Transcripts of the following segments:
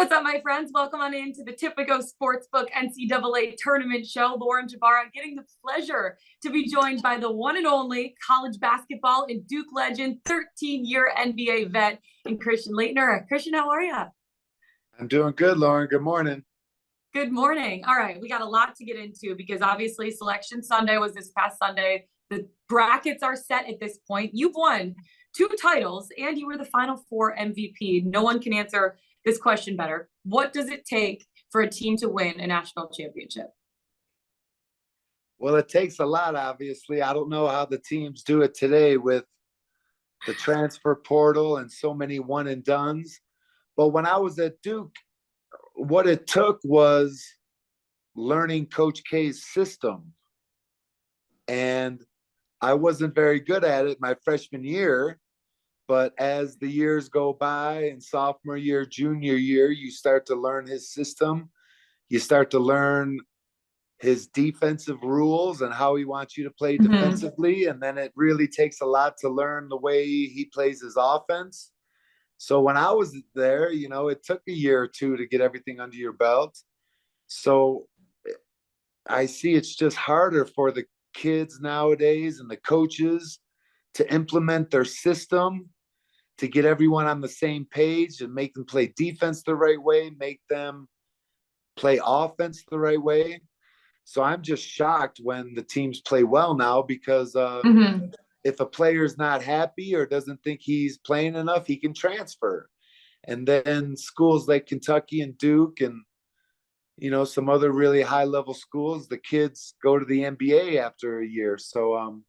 What's up, my friends? Welcome on into the Tipico Sportsbook NCAA Tournament Show. Lauren Jbara getting the pleasure to be joined by the one and only college basketball and Duke legend, 13-year NBA vet, and Christian Laettner. Christian, how are you? I'm doing good, Lauren. Good morning. Good morning. All right, we got a lot to get into because obviously Selection Sunday was this past Sunday. The brackets are set at this point. You've won 2 titles and you were the Final Four MVP. No one can answer this question better. What does it take for a team to win a national championship? Well, it takes a lot, obviously. I don't know how the teams do it today with the transfer portal and so many one and dones. But when I was at Duke, what it took was learning Coach K's system. And I wasn't very good at it my freshman year. But as the years go by and sophomore year, junior year, you start to learn his system. You start to learn his defensive rules and how he wants you to play defensively. And then it really takes a lot to learn the way he plays his offense. So when I was there, it took a year or two to get everything under your belt. So I see it's just harder for the kids nowadays and the coaches to implement their system, to get everyone on the same page and make them play defense the right way, make them play offense the right way. So I'm just shocked when the teams play well now because if a player's not happy or doesn't think he's playing enough, he can transfer. And then schools like Kentucky and Duke and, some other really high-level schools, the kids go to the NBA after a year. So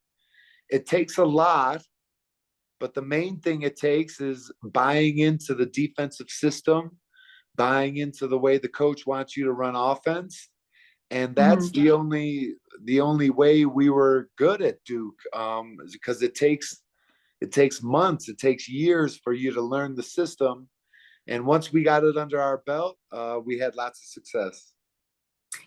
it takes a lot. But the main thing it takes is buying into the defensive system, buying into the way the coach wants you to run offense. And that's the only way we were good at Duke, because it takes months, it takes years for you to learn the system. And once we got it under our belt, we had lots of success.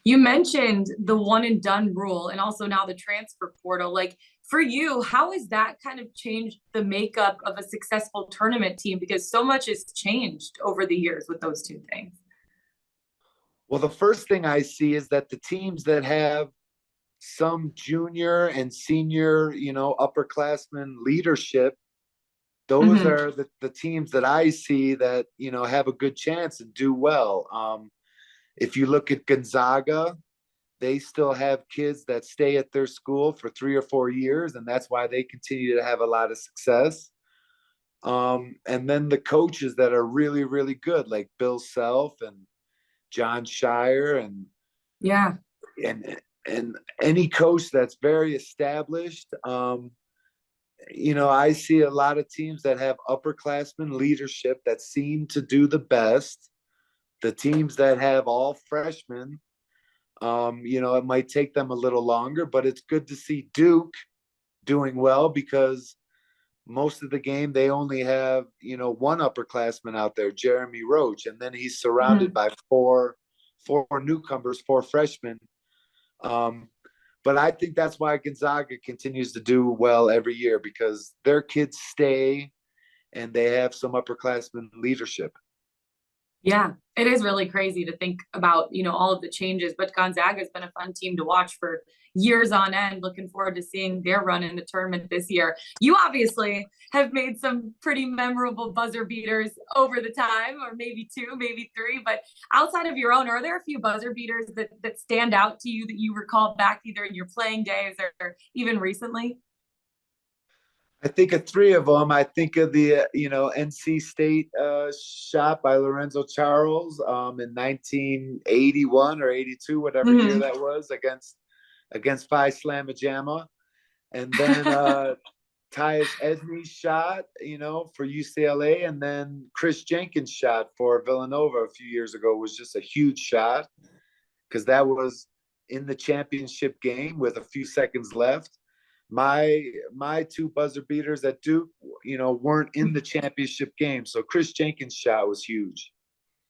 You mentioned the one and done rule and also now the transfer portal. Like, for you, how has that kind of changed the makeup of a successful tournament team? Because so much has changed over the years with those two things. Well, the first thing I see is that the teams that have some junior and senior, upperclassmen leadership, those are the teams that I see that, have a good chance and do well. If you look at Gonzaga, they still have kids that stay at their school for 3 or 4 years, and that's why they continue to have a lot of success. And then the coaches that are really, really good, like Bill Self and John Shire and any coach that's very established. I see a lot of teams that have upperclassmen leadership that seem to do the best. The teams that have all freshmen, it might take them a little longer, but it's good to see Duke doing well because most of the game they only have, one upperclassman out there, Jeremy Roach, and then he's surrounded by four newcomers, 4 freshmen. But I think that's why Gonzaga continues to do well every year because their kids stay and they have some upperclassmen leadership. Yeah, it is really crazy to think about, all of the changes, but Gonzaga has been a fun team to watch for years on end. Looking forward to seeing their run in the tournament this year. You obviously have made some pretty memorable buzzer beaters over the time, or maybe 2, maybe 3, but outside of your own, are there a few buzzer beaters that stand out to you that you recall back either in your playing days or even recently? I think of 3 of them. I think of the, NC State shot by Lorenzo Charles in 1981 or 82, whatever year that was, against Phi Slamma Jamma. And then Tyus Edney's shot, for UCLA. And then Chris Jenkins' shot for Villanova a few years ago was just a huge shot because that was in the championship game with a few seconds left. My 2 buzzer beaters at Duke, weren't in the championship game. So Chris Jenkins' shot was huge.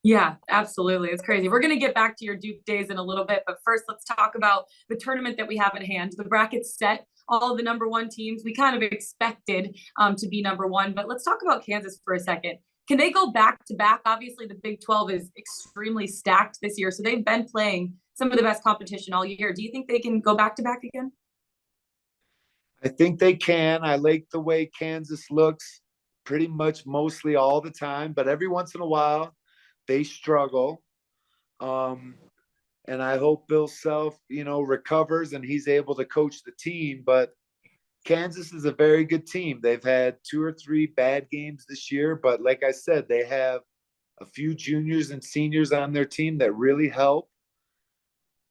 Yeah, absolutely. It's crazy. We're going to get back to your Duke days in a little bit, but first let's talk about the tournament that we have at hand. The bracket's set. All of the number 1 teams we kind of expected to be number 1, but let's talk about Kansas for a second. Can they go back to back? Obviously, the Big 12 is extremely stacked this year, so they've been playing some of the best competition all year. Do you think they can go back to back again? I think they can. I like the way Kansas looks pretty much mostly all the time, but every once in a while they struggle. Um, and I hope Bill Self, recovers and he's able to coach the team. But Kansas is a very good team. They've had 2 or 3 bad games this year, but like I said, they have a few juniors and seniors on their team that really help.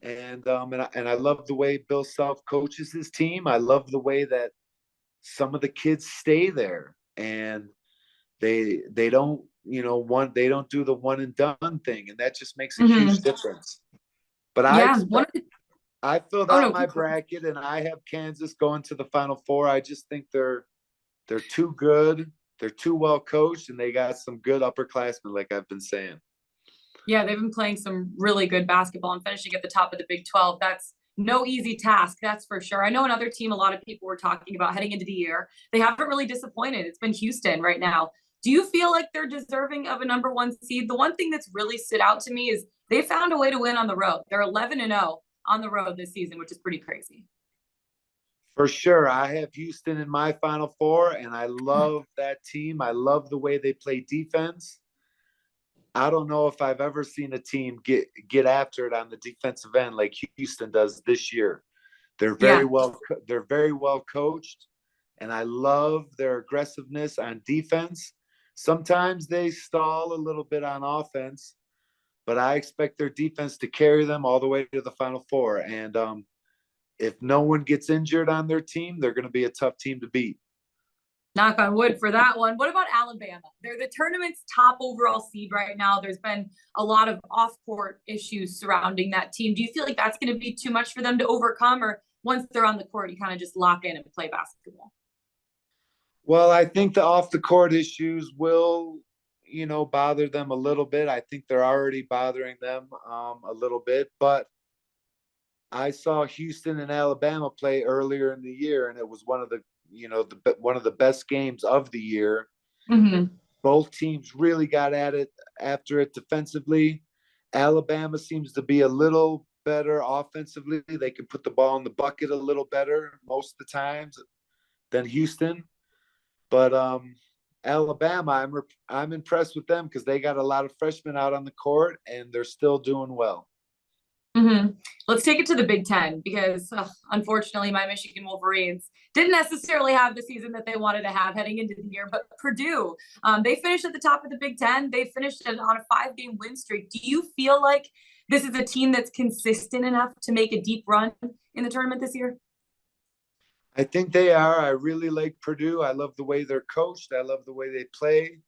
And I love the way Bill Self coaches his team. I love the way that some of the kids stay there and they don't they don't do the one and done thing, and that just makes a huge difference. But Yeah, I filled oh out no, my bracket and I have Kansas going to the Final Four. I just think they're too good. They're too well coached, and they got some good upperclassmen, like I've been saying. yeah, they've been playing some really good basketball and finishing at the top of the Big 12. That's no easy task, that's for sure. I know another team a lot of people were talking about heading into the year. They haven't really disappointed. It's been Houston right now. Do you feel like they're deserving of a #1 seed? The one thing that's really stood out to me is they found a way to win on the road. They're 11-0 on the road this season, which is pretty crazy. For sure. I have Houston in my Final Four, and I love that team. I love the way they play defense. I don't know if I've ever seen a team get after it on the defensive end like Houston does this year. They're Yeah. very well coached, and I love their aggressiveness on defense. Sometimes they stall a little bit on offense, but I expect their defense to carry them all the way to the Final Four. And if no one gets injured on their team, they're going to be a tough team to beat. Knock on wood for that one. What about Alabama? They're the tournament's top overall seed right now. There's been a lot of off-court issues surrounding that team. Do you feel like that's going to be too much for them to overcome, or once they're on the court, you kind of just lock in and play basketball? Well, I think the off the court issues will, bother them a little bit. I think they're already bothering them a little bit, but I saw Houston and Alabama play earlier in the year, and it was one of one of the best games of the year. Mm-hmm. Both teams really got at it after it defensively. Alabama seems to be a little better offensively. They can put the ball in the bucket a little better most of the times than Houston. But Alabama, I'm impressed with them because they got a lot of freshmen out on the court, and they're still doing well. Mm-hmm. Let's take it to the Big Ten because, unfortunately, my Michigan Wolverines didn't necessarily have the season that they wanted to have heading into the year. But Purdue, they finished at the top of the Big Ten. They finished on a 5-game win streak. Do you feel like this is a team that's consistent enough to make a deep run in the tournament this year? I think they are. I really like Purdue. I love the way they're coached. I love the way they play.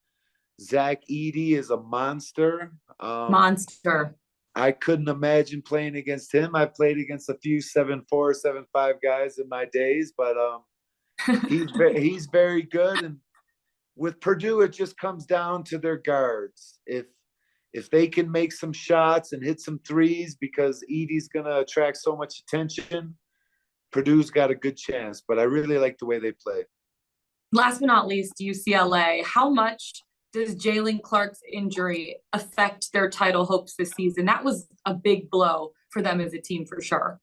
Zach Edey is a monster. Monster. I couldn't imagine playing against him. I played against a few 7'4", 7'5" guys in my days, but he's very good. And with Purdue, it just comes down to their guards. If they can make some shots and hit some threes, because Edey's going to attract so much attention, Purdue's got a good chance. But I really like the way they play. Last but not least, UCLA. How much does Jalen Clark's injury affect their title hopes this season? That was a big blow for them as a team, for sure.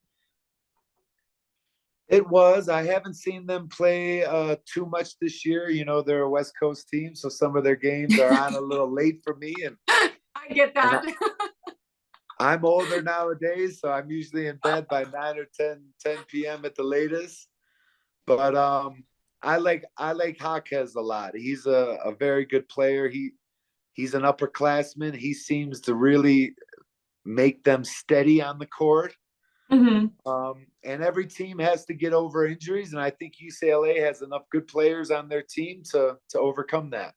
It was. I haven't seen them play too much this year. They're a West Coast team, so some of their games are on a little late for me. And I get that. I'm older nowadays, so I'm usually in bed by 9 or 10 p.m. at the latest. But I like Jaquez a lot. He's a very good player. He's an upperclassman. He seems to really make them steady on the court. Mm-hmm. And every team has to get over injuries, and I think UCLA has enough good players on their team to overcome that.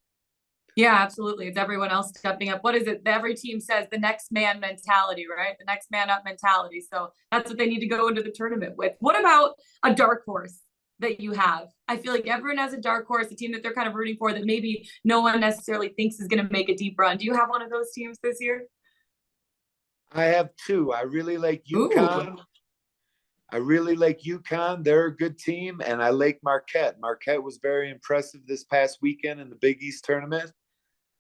Yeah, absolutely. It's everyone else stepping up. What is it? Every team says the next man mentality, right? The next man up mentality. So that's what they need to go into the tournament with. What about a dark horse that you have? I feel like everyone has a dark horse, a team that they're kind of rooting for that maybe no one necessarily thinks is going to make a deep run. Do you have one of those teams this year? I have two. I really like UConn. Ooh. I really like UConn. They're a good team. And I like Marquette. Marquette was very impressive this past weekend in the Big East tournament.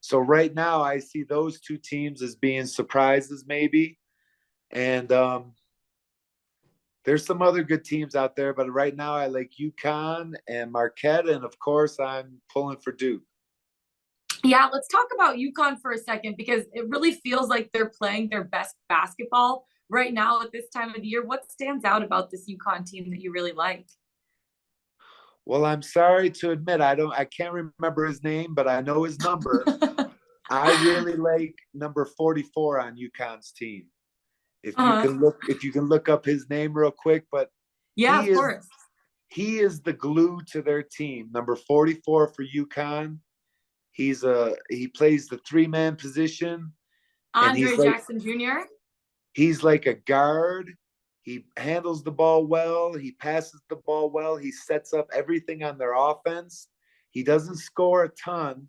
So right now I see those two teams as being surprises maybe. And there's some other good teams out there, but right now I like UConn and Marquette, and of course I'm pulling for Duke. Yeah, let's talk about UConn for a second because it really feels like they're playing their best basketball right now at this time of the year. What stands out about this UConn team that you really like? Well, I'm sorry to admit I can't remember his name, but I know his number. I really like number 44 on UConn's team. Uh-huh. If you can look up his name real quick, but Yeah, he of is course. he is the glue to their team. Number 44 for UConn. He plays the 3-man position, and Andre Jackson Jr. he's like a guard. He handles the ball well. He passes the ball well. He sets up everything on their offense. He doesn't score a ton,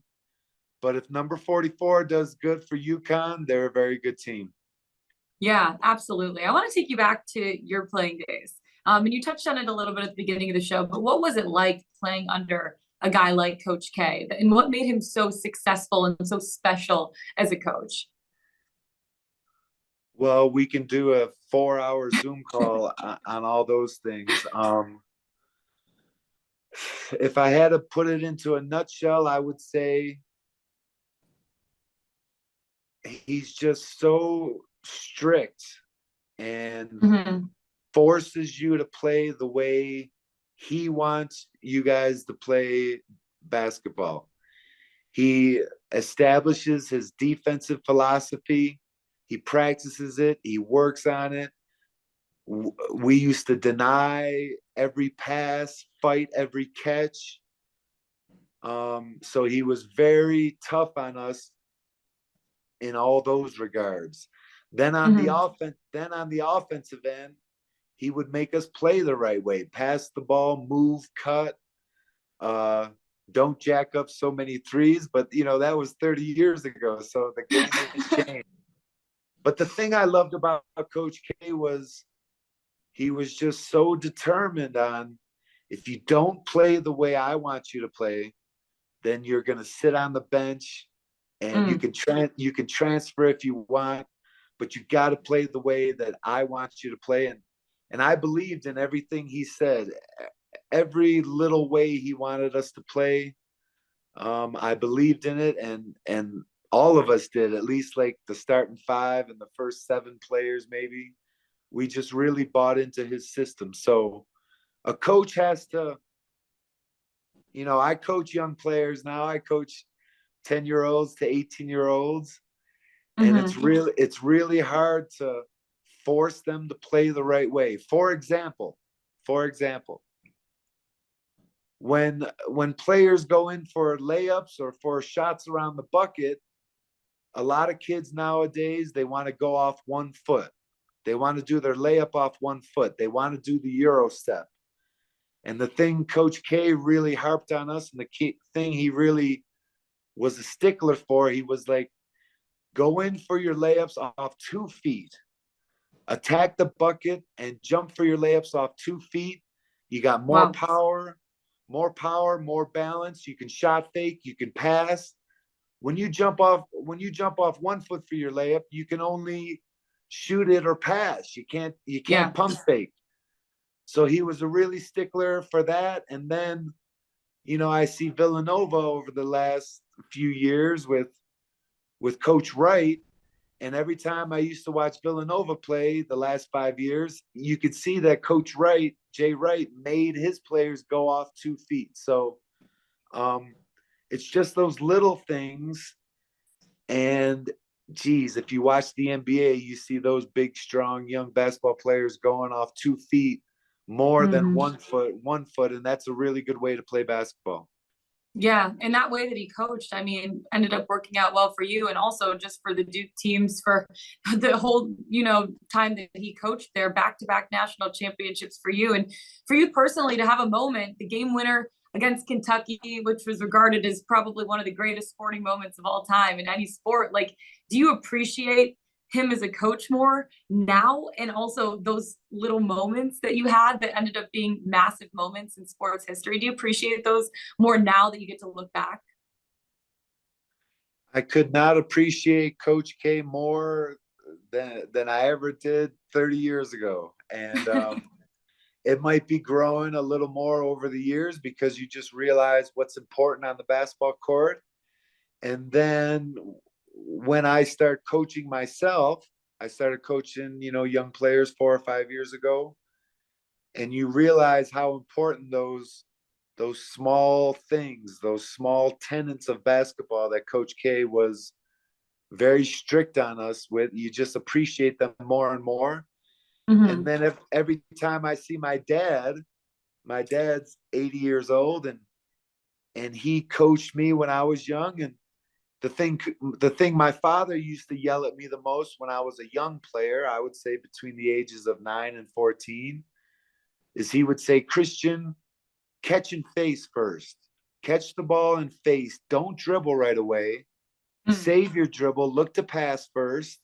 but if number 44 does good for UConn, they're a very good team. Yeah, absolutely. I want to take you back to your playing days. And you touched on it a little bit at the beginning of the show, but what was it like playing under a guy like Coach K? And what made him so successful and so special as a coach? Well, we can do a 4-hour Zoom call on all those things. If I had to put it into a nutshell, I would say he's just so strict and forces you to play the way he wants you guys to play basketball. He establishes his defensive philosophy. He practices it. He works on it. We used to deny every pass, fight every catch. So he was very tough on us in all those regards. Then on the offensive end, he would make us play the right way, pass the ball, move, cut, don't jack up so many threes. But that was 30 years ago, so the game has changed. But the thing I loved about Coach K was he was just so determined on, if you don't play the way I want you to play, then you're going to sit on the bench, and you can transfer if you want, but you got to play the way that I want you to play. And I believed in everything he said, every little way he wanted us to play. I believed in it, and all of us did, at least like the starting 5 and the first 7 players, maybe. We just really bought into his system. So a coach has to, I coach young players now. I coach 10-year-olds to 18-year-olds. And it's really hard to force them to play the right way. For example, when players go in for layups or for shots around the bucket, a lot of kids nowadays, they want to go off 1 foot. They want to do their layup off 1 foot. They want to do the Euro step. And the thing Coach K really harped on us, and the key thing he really was a stickler for, he was like, go in for your layups off 2 feet. Attack the bucket and jump for your layups off 2 feet. You got more power, more balance. You can shot fake, you can pass. When you jump off 1 foot for your layup, you can only shoot it or pass. You can't pump fake. So he was a really stickler for that. And then, I see Villanova over the last few years with Coach Wright. And every time I used to watch Villanova play the last 5 years, you could see that Coach Wright, Jay Wright, made his players go off 2 feet. So it's just those little things. And geez, if you watch the NBA, you see those big, strong, young basketball players going off 2 feet more than 1 foot. And that's a really good way to play basketball. Yeah, and that way that he coached, I mean, ended up working out well for you, and also just for the Duke teams for the whole, time that he coached there, back-to-back national championships for you. And for you personally to have a moment, the game winner against Kentucky, which was regarded as probably one of the greatest sporting moments of all time in any sport. Like, do you appreciate him as a coach more now, and also those little moments that you had that ended up being massive moments in sports history? Do you appreciate those more now that you get to look back? I could not appreciate Coach K more than I ever did 30 years ago. And it might be growing a little more over the years because you just realize what's important on the basketball court. And then when I start coaching myself, I started coaching, young players 4 or 5 years ago, and you realize how important those small things, those small tenets of basketball that Coach K was very strict on us with, you just appreciate them more and more. And Hmm. then every time I see my dad's 80 years old, and he coached me when I was young. And the thing my father used to yell at me the most when I was a young player, I would say between the ages of 9 and 14, is he would say, Christian, catch and face first. Catch the ball and face. Don't dribble right away. Save your dribble. Look to pass first.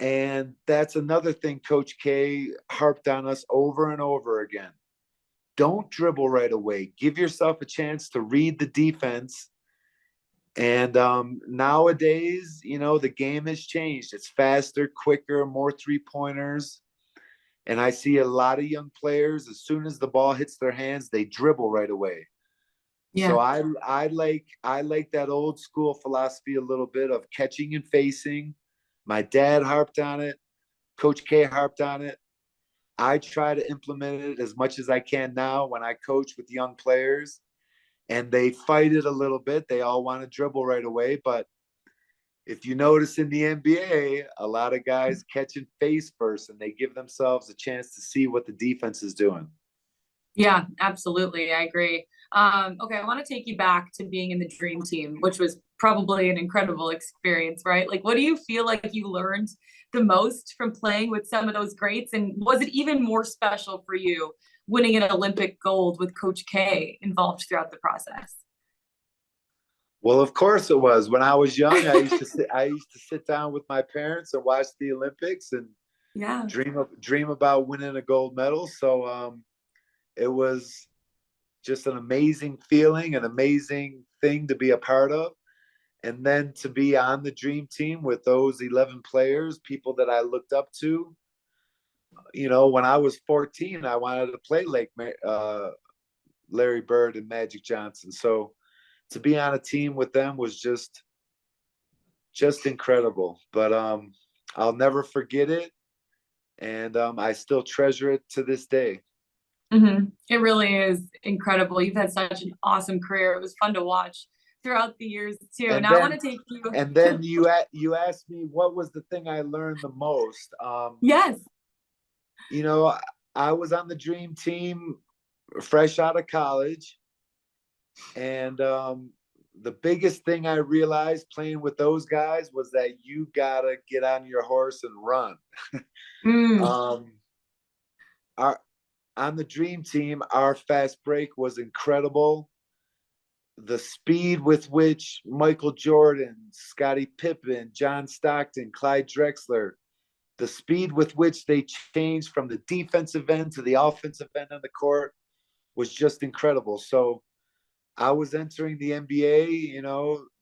And that's another thing Coach K harped on us over and over again. Don't dribble right away. Give yourself a chance to read the defense. And nowadays, the game has changed. It's faster, quicker, more 3-pointers. And I see a lot of young players, as soon as the ball hits their hands, they dribble right away. So Yeah. I like that old school philosophy a little bit of catching and facing. My dad harped on it. Coach K harped on it. I try to implement it as much as I can now when I coach with young players, and they fight it a little bit. They all want to dribble right away. But if you notice in the NBA, a lot of guys catch and face first, and they give themselves a chance to see what the defense is doing. Yeah, absolutely. I agree. Okay, I want to take you back to being in the dream team, which was probably an incredible experience, right? Like, what do you feel like you learned the most from playing with some of those greats? And was it even more special for you winning an Olympic gold with Coach K involved throughout the process? Well, of course it was. When I was young, I used to sit down with my parents and watch the Olympics and Yeah. dream about winning a gold medal. So it was just an amazing feeling, an amazing thing to be a part of. And then to be on the dream team with those 11 players, people that I looked up to. When I was 14, I wanted to play like Larry Bird and Magic Johnson. So to be on a team with them was just incredible. But I'll never forget it, and I still treasure it to this day. It really is incredible. You've had such an awesome career. It was fun to watch throughout the years too. And Now I want then to take you. and then you asked me what was the thing I learned the most. Yes. You know, I was on the dream team fresh out of college, and the biggest thing I realized playing with those guys was that you gotta get on your horse and run. Mm. um, our On the dream team, our fast break was incredible. The speed with which Michael Jordan, Scottie Pippen, John Stockton, Clyde Drexler, the speed with which they changed from the defensive end to the offensive end of the court was just incredible. So I was entering the NBA,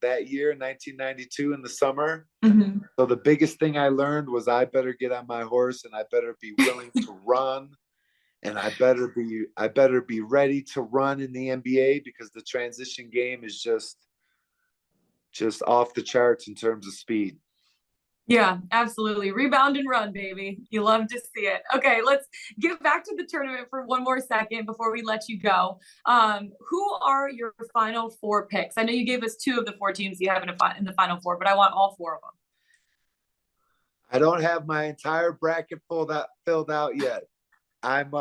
that year, 1992 in the summer. Hmm. So the biggest thing I learned was I better get on my horse and I better be willing to run, and I better be ready to run in the NBA because the transition game is just off the charts in terms of speed. Yeah, absolutely. Rebound and run, baby. You love to see it. Okay, let's get back to the tournament for one more second before we let you go. Who are your final four picks? I know you gave us two of the four teams you have in the final four, but I want all four of them. I don't have my entire bracket filled out yet. I'm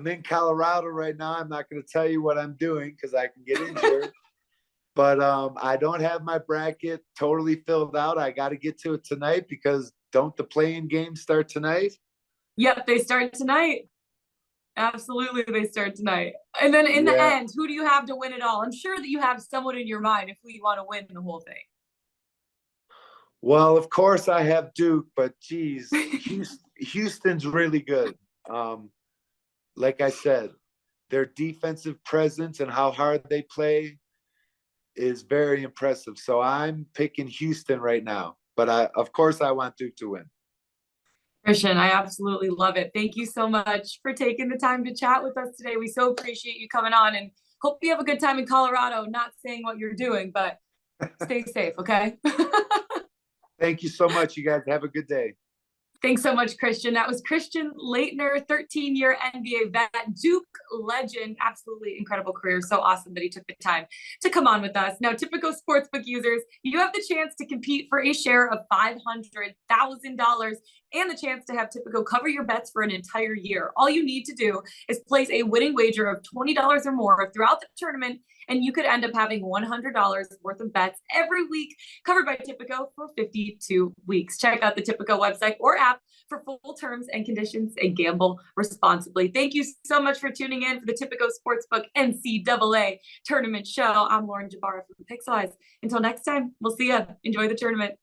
in Colorado right now. I'm not going to tell you what I'm doing because I can get injured. But I don't have my bracket totally filled out. I got to get to it tonight because don't the playing games start tonight? Yep, they start tonight. Absolutely, they start tonight. And then in the Yeah. end, who do you have to win it all? I'm sure that you have someone in your mind if we want to win the whole Well, of course I have Duke, but geez, thing. Houston's really good. Um, like I said, their defensive presence and how hard they play. is very impressive. So I'm picking Houston right now, but of course I want Duke to win. Christian, I absolutely love it. Thank you so much for taking the time to chat with us today. We so appreciate you coming on, and hope you have a good time in Colorado. Not saying what you're doing, but stay safe, okay? Thank you so much. You guys have a good day. Thanks so much, Christian. That was Christian Laettner, 13-year NBA vet, Duke legend. Absolutely incredible career. So awesome that he took the time to come on with us. Now, Tipico Sportsbook users, you have the chance to compete for a share of $500,000 and the chance to have Tipico cover your bets for an entire year. All you need to do is place a winning wager of $20 or more throughout the tournament, and you could end up having $100 worth of bets every week covered by Tipico for 52 weeks. Check out the Tipico website or app for full terms and conditions, and gamble responsibly. Thank you so much for tuning in for the Tipico Sportsbook NCAA Tournament Show. I'm Lauren Jbara from Pixel Eyes. Until next time, we'll see you. Enjoy the tournament.